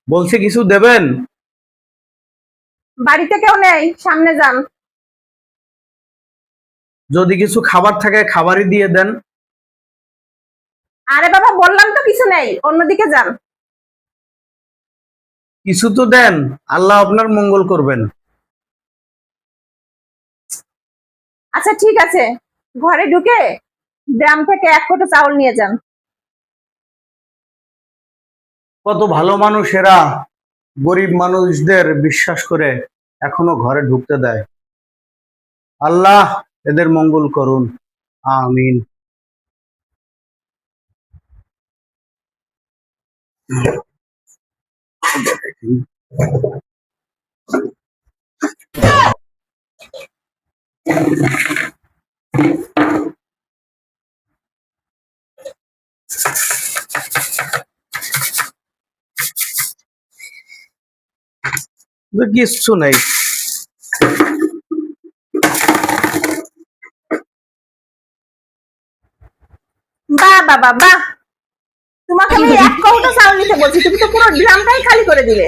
বলছি কিছু দেবেন? বাড়িতে কেউ নেই, সামনে যান। যদি কিছু খাবার থাকে খাবারই দিয়ে দেন। আরে বাবা, বললাম তো কিছু নেই, অন্যদিকে যান। কিছু তো দেন, আল্লাহ আপনার মঙ্গল করবেন। আচ্ছা ঠিক আছে, ঘরে ঢুকে ড্রাম থেকে 1 কোটো চাউল নিয়ে যান। কত ভালো মানুষ এরা, গরিব মানুষদের বিশ্বাস করে এখনো ঘরে ঢুকতে দেয়। আল্লাহ এদের মঙ্গল করুন, আমিন। কিচ্ছু নেই। বাহ বাবা বাহ, তোমাকে আমি 1 কৌটো চাউল নিতে বলছি, তুমি তো পুরো ড্রামটাই খালি করে দিলে।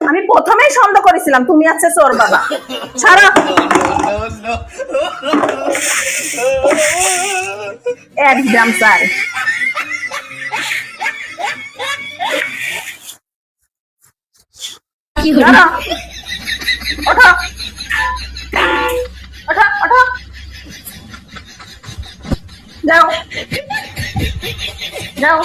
আমি প্রথমেই সন্দেহ করেছিলাম তুমি আচ্ছা চোর বাবা। ছাড়ো। এক ড্রাম চাল। ছাড়ো। ওঠো ওঠো ওঠো, যাও যাও।